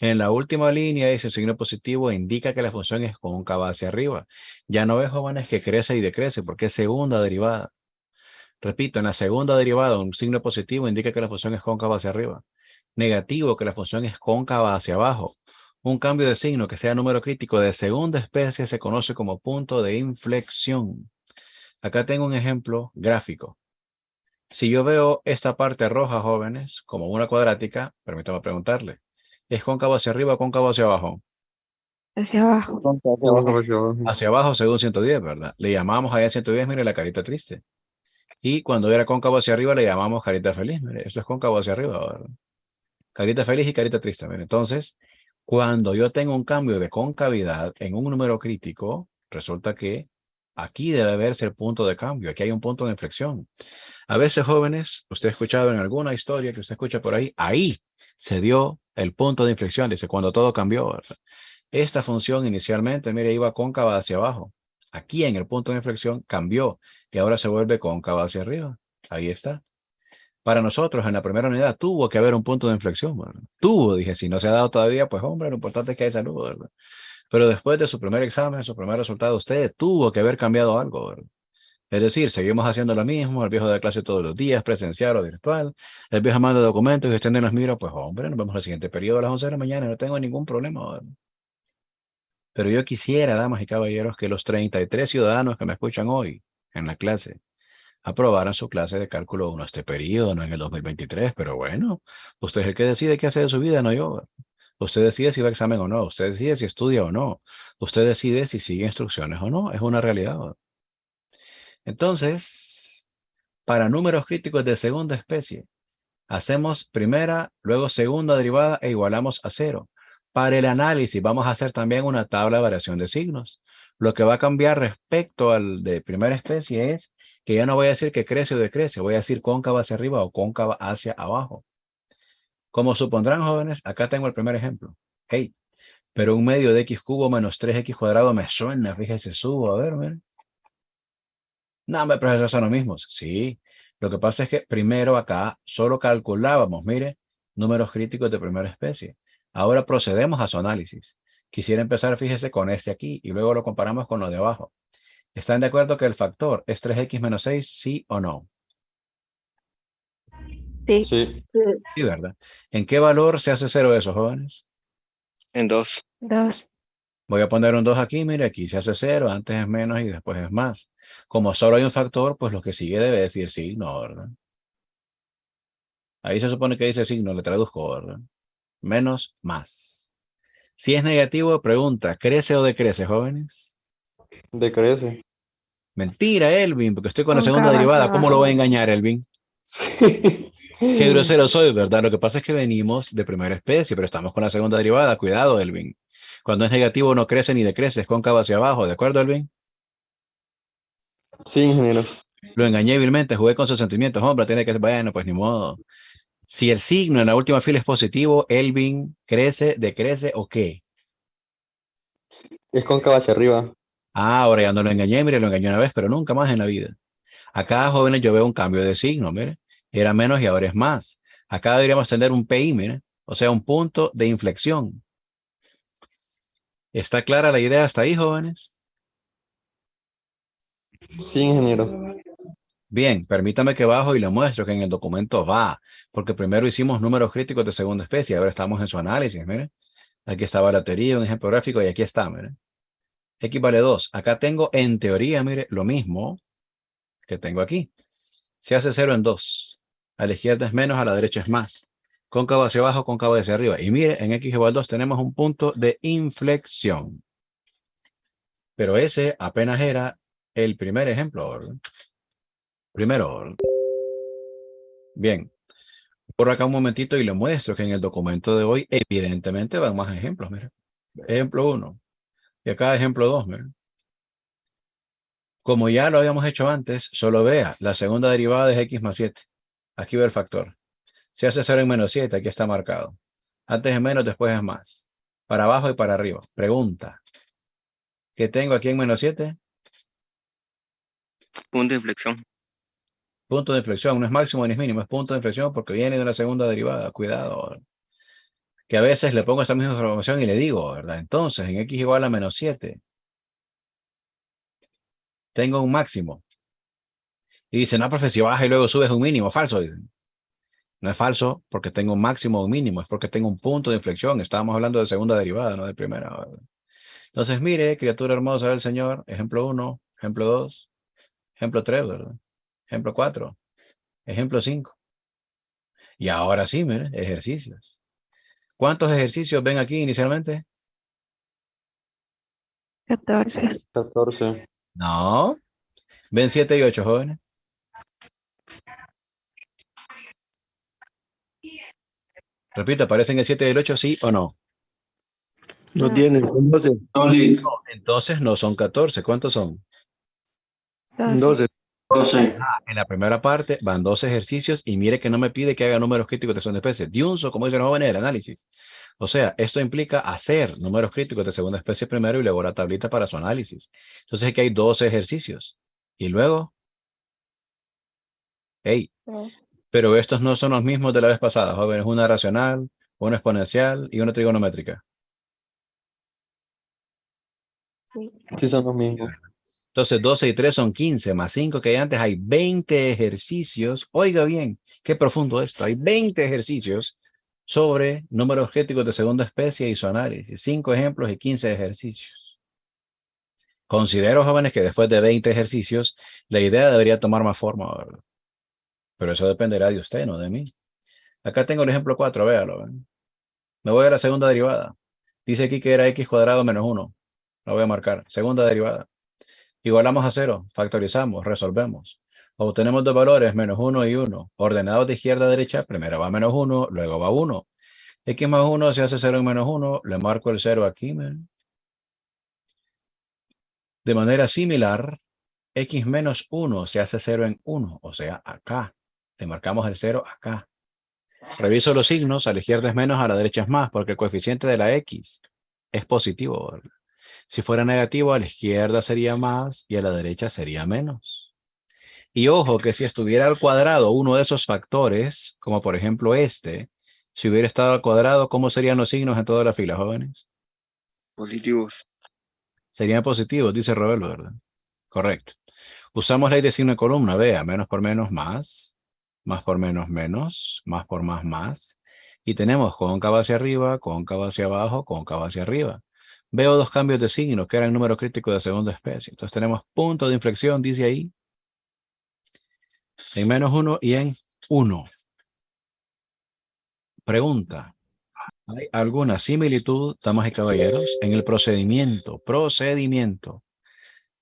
En la última línea dice signo positivo, indica que la función es cóncava hacia arriba. Ya no ve, jóvenes, que crece y decrece porque es segunda derivada. Repito, en la segunda derivada un signo positivo indica que la función es cóncava hacia arriba. Negativo, que la función es cóncava hacia abajo. Un cambio de signo que sea número crítico de segunda especie se conoce como punto de inflexión. Acá tengo un ejemplo gráfico. Si yo veo esta parte roja, jóvenes, como una cuadrática, permítame preguntarle, ¿es cóncavo hacia arriba o cóncavo hacia abajo? Hacia abajo. Hacia abajo, hacia abajo. Hacia abajo según 110, ¿verdad? Le llamamos allá 110, mire la carita triste. Y cuando era cóncavo hacia arriba le llamamos carita feliz, mire, esto es cóncavo hacia arriba, ¿verdad? Carita feliz y carita triste, mire. Entonces, cuando yo tengo un cambio de concavidad en un número crítico, resulta que Aquí debe verse el punto de cambio. Aquí hay un punto de inflexión. A veces, jóvenes, usted ha escuchado en alguna historia que usted escucha por ahí se dio el punto de inflexión. Dice, cuando todo cambió, ¿verdad? Esta función inicialmente, mire, iba cóncava hacia abajo. Aquí en el punto de inflexión cambió y ahora se vuelve cóncava hacia arriba. Ahí está. Para nosotros, en la primera unidad, tuvo que haber un punto de inflexión, ¿verdad? Tuvo, dije, si no se ha dado todavía, pues hombre, lo importante es que hay salud, ¿verdad? Pero después de su primer examen, su primer resultado, usted tuvo que haber cambiado algo, ¿verdad? Es decir, seguimos haciendo lo mismo, el viejo de clase todos los días, presencial o virtual, el viejo manda documentos y usted nos mira, pues hombre, nos vemos el siguiente periodo a las 11 de la mañana, no tengo ningún problema, ¿verdad? Pero yo quisiera, damas y caballeros, que los 33 ciudadanos que me escuchan hoy en la clase aprobaran su clase de cálculo 1 este periodo, no en el 2023, pero bueno, usted es el que decide qué hace de su vida, no yo. Usted decide si va a examen o no, usted decide si estudia o no, usted decide si sigue instrucciones o no, es una realidad. Entonces, para números críticos de segunda especie, hacemos primera, luego segunda derivada e igualamos a 0. Para el análisis vamos a hacer también una tabla de variación de signos. Lo que va a cambiar respecto al de primera especie es que ya no voy a decir que crece o decrece, voy a decir cóncava hacia arriba o cóncava hacia abajo. Como supondrán, jóvenes, acá tengo el primer ejemplo. Hey, pero un medio de x cubo menos 3x cuadrado me suena, fíjese, subo, a ver, miren. No, hombre, profesor, son los mismos. Sí, lo que pasa es que primero acá solo calculábamos, mire, números críticos de primera especie. Ahora procedemos a su análisis. Quisiera empezar, fíjese, con este aquí y luego lo comparamos con lo de abajo. ¿Están de acuerdo que el factor es 3x menos 6, sí o no? Sí. Sí. Sí, ¿verdad? ¿En qué valor se hace 0 eso, jóvenes? En 2. 2. Voy a poner un 2 aquí, mire, aquí se hace 0, antes es menos y después es más. Como solo hay un factor, pues lo que sigue debe decir signo, ¿verdad? Ahí se supone que dice signo, le traduzco, ¿verdad? Menos, más. Si es negativo, pregunta, ¿crece o decrece, jóvenes? Decrece. Mentira, Elvin, porque estoy con la segunda Cóncava hacia derivada. ¿Cómo lo voy a abajo. engañar, Elvin? Sí. Qué grosero soy, ¿verdad? Lo que pasa es que venimos de primera especie, pero estamos con la segunda derivada. Cuidado, Elvin. Cuando es negativo no crece ni decrece, es cóncavo hacia abajo. ¿De acuerdo, Elvin? Sí, ingeniero. Lo engañé vilmente, jugué con sus sentimientos. Hombre, tiene que ser, bueno, pues ni modo. Si el signo en la última fila es positivo, Elvin, ¿crece, decrece o qué? Es cóncava hacia arriba. Ah, ahora ya no lo engañé, mire, lo engañé una vez, pero nunca más en la vida. Acá, jóvenes, yo veo un cambio de signo, mire. Era menos y ahora es más. Acá deberíamos tener un PI, mire. O sea, un punto de inflexión. ¿Está clara la idea hasta ahí, jóvenes? Sí, ingeniero. Bien, permítame que bajo y le muestro que en el documento va, porque primero hicimos números críticos de segunda especie, ahora estamos en su análisis, mire. Aquí estaba la teoría, un ejemplo gráfico y aquí está, mire. X vale 2. Acá tengo, en teoría, mire, lo mismo que tengo aquí. Se hace 0 en 2. A la izquierda es menos, a la derecha es más. Cóncavo hacia abajo, cóncavo hacia arriba. Y mire, en x igual 2 tenemos un punto de inflexión. Pero ese apenas era el primer ejemplo, ¿verdad? Primero, ¿verdad? Bien. Por acá un momentito y le muestro que en el documento de hoy evidentemente van más ejemplos. Mira. Ejemplo 1. Y acá ejemplo 2. Mira. Como ya lo habíamos hecho antes, solo vea, la segunda derivada es x más 7. Aquí ve el factor. Se hace 0 en menos 7, aquí está marcado. Antes es menos, después es más. Para abajo y para arriba. Pregunta. ¿Qué tengo aquí en menos 7? Punto de inflexión. Punto de inflexión. No es máximo ni es mínimo, es punto de inflexión porque viene de una segunda derivada. Cuidado. Que a veces le pongo esta misma información y le digo, ¿verdad? Entonces, en x igual a menos 7, tengo un máximo. Y dice, no, profe, si baja y luego subes un mínimo. Falso, dicen. No es falso porque tengo un máximo o un mínimo, es porque tengo un punto de inflexión. Estábamos hablando de segunda derivada, no de primera, ¿verdad? Entonces, mire, criatura hermosa del Señor, ejemplo 1, ejemplo 2, ejemplo 3, ¿verdad? Ejemplo 4, ejemplo 5. Y ahora sí, mire, ejercicios. ¿Cuántos ejercicios ven aquí inicialmente? 14. 14. No. Ven 7 y 8, jóvenes. Repito, ¿aparecen el 7 y el 8, sí o no? No No. tiene, son 12. No, entonces no son 14. ¿Cuántos son? 12. 12. 12. En la primera parte van 12 ejercicios y mire que no me pide que haga números críticos de segunda especie. Diunso, como dicen los jóvenes del análisis. O sea, esto implica hacer números críticos de segunda especie primero y luego la tablita para su análisis. Entonces aquí hay 12 ejercicios. Y luego, hey, No. pero estos no son los mismos de la vez pasada, jóvenes. Una racional, una exponencial y una trigonométrica. Sí, son los mismos. Entonces 12 y 3 son 15, más 5 que hay antes, hay 20 ejercicios. Oiga bien, qué profundo esto. Hay 20 ejercicios sobre números críticos de segunda especie y su análisis. 5 ejemplos y 15 ejercicios. Considero, jóvenes, que después de 20 ejercicios, la idea debería tomar más forma, ¿verdad? Pero eso dependerá de usted, no de mí. Acá tengo el ejemplo 4, véalo. ¿Ven? Me voy a la segunda derivada. Dice aquí que era x cuadrado menos 1. Lo voy a marcar. Segunda derivada. Igualamos a 0, factorizamos, resolvemos. Obtenemos dos valores, menos 1 y 1. Ordenados de izquierda a derecha, primero va menos 1, luego va 1. X más 1 se hace 0 en menos 1, le marco el 0 aquí. De manera similar, X menos 1 se hace 0 en 1, o sea, acá. Le marcamos el 0 acá. Reviso los signos, a la izquierda es menos, a la derecha es más, porque el coeficiente de la X es positivo, ¿verdad? Si fuera negativo, a la izquierda sería más y a la derecha sería menos. Y ojo que si estuviera al cuadrado uno de esos factores, como por ejemplo este, si hubiera estado al cuadrado, ¿cómo serían los signos en toda la fila, jóvenes? Positivos. Serían positivos, dice Roberto, ¿verdad? Correcto. Usamos ley de signo de columna, vea, menos por menos más por menos menos, más por más. Y tenemos cóncava hacia arriba, cóncava hacia abajo, cóncava hacia arriba. Veo dos cambios de signo que eran número crítico de segunda especie. Entonces tenemos punto de inflexión, dice ahí, en menos 1 y en 1. Pregunta. ¿Hay alguna similitud, damas y caballeros, en el procedimiento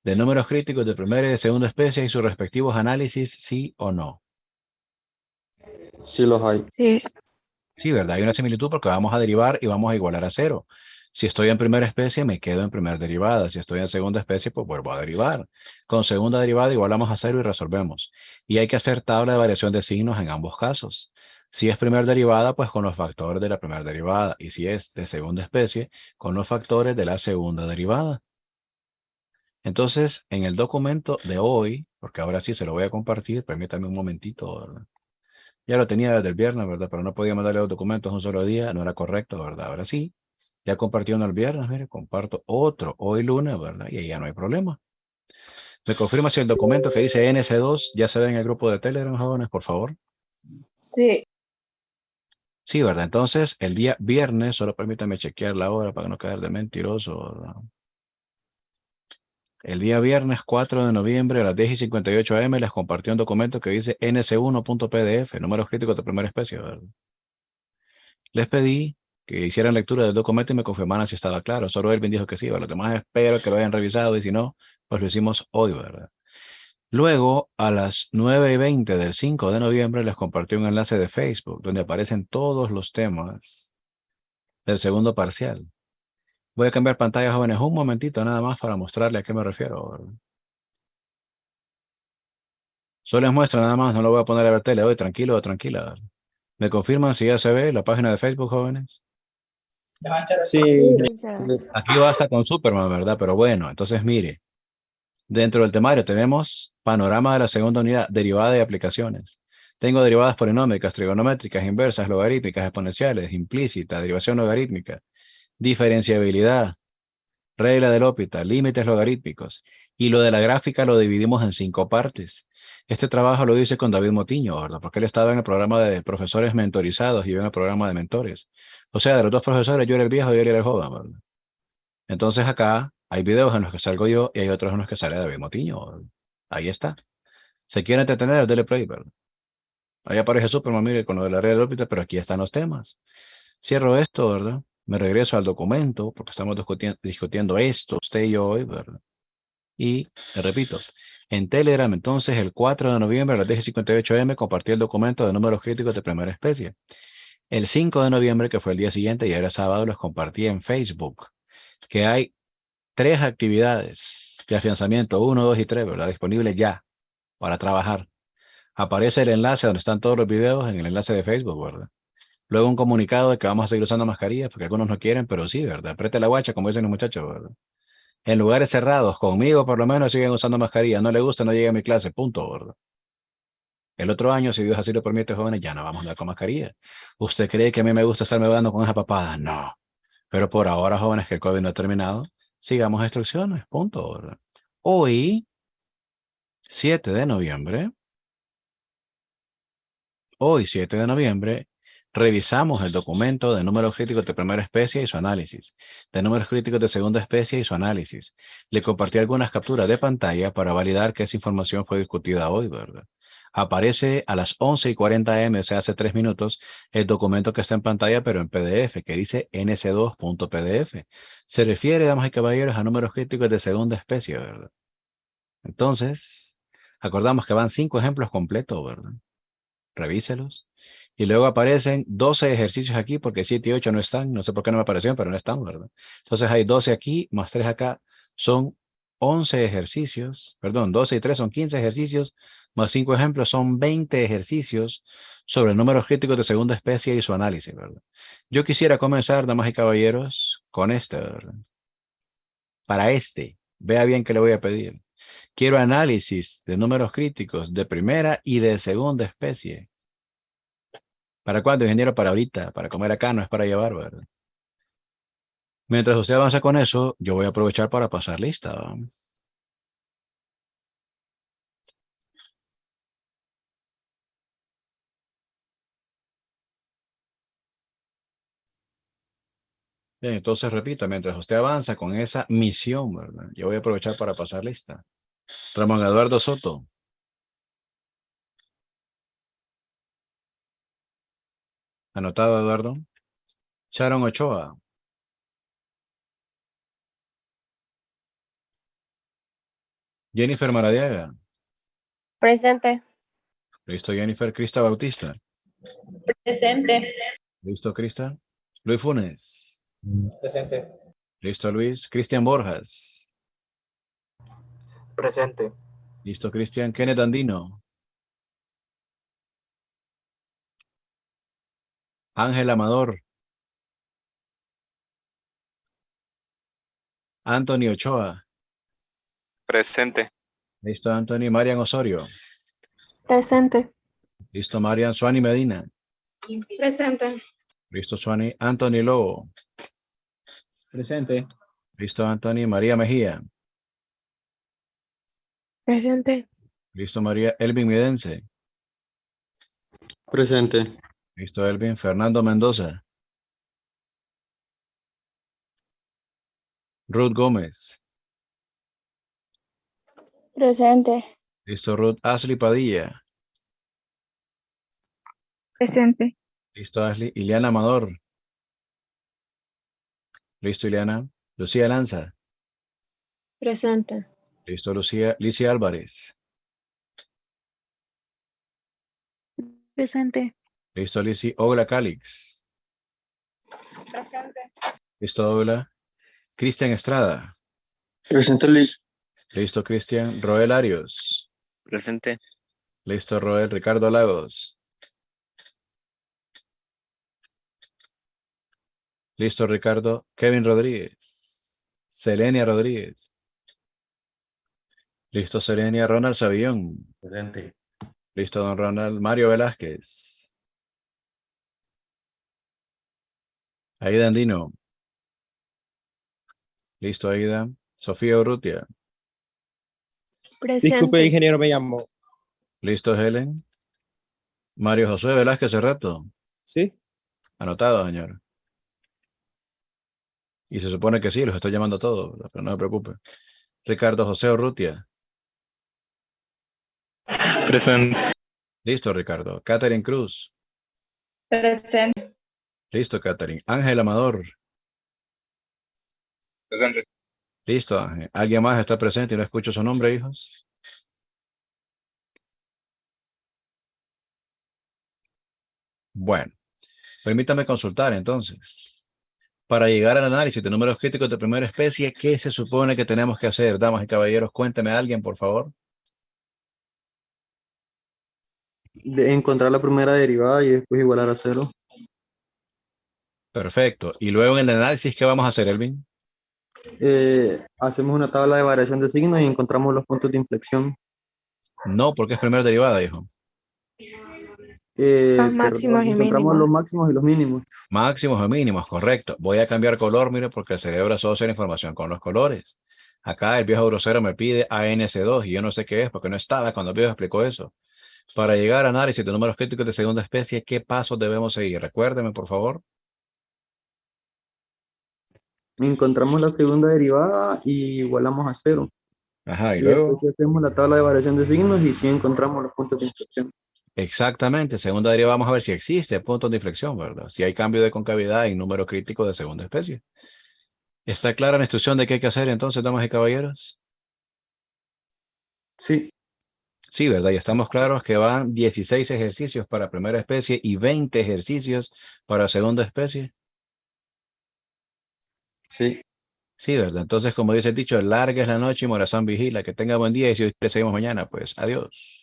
de números críticos de primera y de segunda especie y sus respectivos análisis, sí o no? Sí los hay. Sí. Sí, ¿verdad? Hay una similitud porque vamos a derivar y vamos a igualar a 0. Si estoy en primera especie, me quedo en primera derivada. Si estoy en segunda especie, pues vuelvo a derivar. Con segunda derivada igualamos a 0 y resolvemos. Y hay que hacer tabla de variación de signos en ambos casos. Si es primera derivada, pues con los factores de la primera derivada. Y si es de segunda especie, con los factores de la segunda derivada. Entonces, en el documento de hoy, porque ahora sí se lo voy a compartir, permítame un momentito, ¿verdad? Ya lo tenía desde el viernes, ¿verdad? Pero no podía mandarle los documentos un solo día, no era correcto, ¿verdad? Ahora sí, ya compartí uno el viernes, mire, comparto otro hoy lunes, ¿verdad? Y ahí ya no hay problema. ¿Me confirma si el documento que dice NC2 ya se ve en el grupo de Telegram, jóvenes, por favor? Sí. Sí, ¿verdad? Entonces, el día viernes, solo permítame chequear la hora para no quedar de mentiroso, ¿verdad? El día viernes 4 de noviembre a las 10:58 AM les compartí un documento que dice NC1.pdf, números críticos de primera especie, ¿verdad? Les pedí que hicieran lectura del documento y me confirmaran si estaba claro. Solo Elvin dijo que sí, los demás espero que lo hayan revisado y si no, pues lo hicimos hoy, ¿verdad? Luego, a las 9:20 del 5 de noviembre, les compartí un enlace de Facebook donde aparecen todos los temas del segundo parcial. Voy a cambiar pantalla, jóvenes, un momentito nada más para mostrarle a qué me refiero, ¿verdad? Solo les muestro nada más, no lo voy a poner a ver tele hoy, tranquilo o tranquila, ¿verdad? ¿Me confirman si ya se ve la página de Facebook, jóvenes? Sí. Sí. Aquí basta con Superman, ¿verdad? Pero bueno, entonces mire, dentro del temario tenemos panorama de la segunda unidad, derivada y aplicaciones. Tengo derivadas polinómicas, trigonométricas, inversas, logarítmicas, exponenciales, implícita, derivación logarítmica, diferenciabilidad, regla de L'Hopital, límites logarítmicos. Y lo de la gráfica lo dividimos en 5 partes. Este trabajo lo hice con David Motiño, ¿verdad? Porque él estaba en el programa de profesores mentorizados y yo en el programa de mentores. O sea, de los dos profesores, yo era el viejo y él era el joven, ¿verdad? Entonces acá hay videos en los que salgo yo y hay otros en los que sale David Motiño, ¿verdad? Ahí está. ¿Se quiere entretener? Dele play, ¿verdad? Ahí aparece Superman, mire, con lo de la red del órbita, pero aquí están los temas. Cierro esto, ¿verdad? Me regreso al documento, porque estamos discutiendo esto, usted y yo hoy, ¿verdad? Y, le repito, en Telegram, entonces, el 4 de noviembre a las 10:58 AM, compartí el documento de números críticos de primera especie. El 5 de noviembre, que fue el día siguiente, y era sábado, los compartí en Facebook, que hay 3 actividades de afianzamiento 1, 2 y 3, ¿verdad? Disponibles ya para trabajar. Aparece el enlace donde están todos los videos en el enlace de Facebook, ¿verdad? Luego un comunicado de que vamos a seguir usando mascarillas, porque algunos no quieren, pero sí, ¿verdad? Apriete la guacha, como dicen los muchachos, ¿verdad? En lugares cerrados, conmigo por lo menos siguen usando mascarilla. No le gusta, no llegue a mi clase, punto, ¿verdad? El otro año, si Dios así lo permite, jóvenes, ya no vamos a andar con mascarilla. ¿Usted cree que a mí me gusta estarme dando con esa papada? No. Pero por ahora, jóvenes, que el COVID no ha terminado, sigamos instrucciones, punto, ¿verdad? Hoy, 7 de noviembre, hoy, 7 de noviembre, revisamos el documento de números críticos de primera especie y su análisis, de números críticos de segunda especie y su análisis. Le compartí algunas capturas de pantalla para validar que esa información fue discutida hoy, ¿verdad? Aparece a las 11:40 am, o sea, hace 3 minutos, el documento que está en pantalla, pero en PDF, que dice nc2.pdf. Se refiere, damas y caballeros, a números críticos de segunda especie, ¿verdad? Entonces, acordamos que van 5 ejemplos completos, ¿verdad? Revíselos. Y luego aparecen 12 ejercicios aquí, porque 7 y 8 no están. No sé por qué no me aparecieron, pero no están, ¿verdad? Entonces hay 12 aquí, más 3 acá. Son 11 ejercicios. Perdón, 12 y 3 son 15 ejercicios, más 5 ejemplos son 20 ejercicios sobre números críticos de segunda especie y su análisis, ¿verdad? Yo quisiera comenzar, damas y caballeros, con este, ¿verdad? Para este, vea bien que le voy a pedir. Quiero análisis de números críticos de primera y de segunda especie. ¿Para cuándo, ingeniero? Para ahorita, para comer acá, no es para llevar, ¿verdad? Mientras usted avanza con eso, yo voy a aprovechar para pasar lista, ¿va? Bien, entonces repito, mientras usted avanza con esa misión, ¿verdad? Yo voy a aprovechar para pasar lista. Ramón Eduardo Soto. Anotado, Eduardo. Sharon Ochoa. Jennifer Maradiaga. Presente. Listo, Jennifer. Crista Bautista. Presente. Listo, Crista. Luis Funes. Presente. Listo, Luis. Cristian Borjas. Presente. Listo, Cristian. Kenneth Andino. Ángel Amador. Anthony Ochoa. Presente. Listo, Anthony. Marian Osorio. Presente. Listo, Marian. Suani Medina. Presente. Listo, Suani. Anthony Lobo. Presente. Listo, Anthony. María Mejía. Presente. Listo, María. Elvin Midense. Presente. Listo, Elvin. Fernando Mendoza. Ruth Gómez. Presente. Listo, Ruth. Ashley Padilla. Presente. Listo, Ashley. Ileana Amador. Listo, Ileana. Lucía Lanza. Presente. Listo, Lucía. Licia Álvarez. Presente. Listo, Lizy. Ogla Calix. Presente. Listo, Ogla. Cristian Estrada. Presente, Luis. Listo, Cristian. Roel Arios. Presente. Listo, Roel. Ricardo Lagos. Listo, Ricardo. Kevin Rodríguez. Selenia Rodríguez. Listo, Selenia. Ronald Savillón. Presente. Listo, don Ronald. Mario Velázquez. Aida Andino. Listo, Aida. Sofía Urrutia. Presente. Disculpe, ingeniero, me llamo. Listo, Helen. Mario José Velázquez Cerrato. ¿Sí? Anotado, señor. Y se supone que sí, los estoy llamando a todos, ¿verdad? Pero no se preocupe. Ricardo José Urrutia. Presente. Listo, Ricardo. Catherine Cruz. Presente. Listo, Catherine. Ángel Amador. Presente. Listo, Ángel. ¿Alguien más está presente y no escucho su nombre, hijos? Bueno, permítame consultar entonces. Para llegar al análisis de números críticos de primera especie, ¿qué se supone que tenemos que hacer? Damas y caballeros, cuénteme a alguien, por favor. De encontrar la primera derivada y después igualar a 0. Perfecto. Y luego en el análisis, ¿qué vamos a hacer, Elvin? Hacemos una tabla de variación de signos y encontramos los puntos de inflexión. No, porque es primera derivada, hijo. Los máximos y Encontramos mínimos. los máximos y los mínimos. Máximos o mínimos, correcto. Voy a cambiar color, mire, porque el cerebro asocia la información con los colores. Acá el viejo grosero me pide ANC2 y yo no sé qué es porque no estaba cuando el viejo explicó eso. Para llegar a análisis de números críticos de segunda especie, ¿qué pasos debemos seguir? Recuérdeme, por favor. Encontramos la segunda derivada y igualamos a 0. Ajá, y Y después luego. sí hacemos la tabla de variación de signos y sí encontramos los puntos de inflexión. Exactamente, segunda derivada, vamos a ver si existe puntos de inflexión, ¿verdad? Si hay cambio de concavidad en número crítico de segunda especie. ¿Está clara la instrucción de qué hay que hacer entonces, damas y caballeros? Sí, Sí, ¿verdad? Y estamos claros que van 16 ejercicios para primera especie y 20 ejercicios para segunda especie. sí. Sí, ¿verdad? Entonces, como dice el dicho, larga es la noche y Morazán vigila. Que tenga buen día y si hoy seguimos mañana, pues adiós.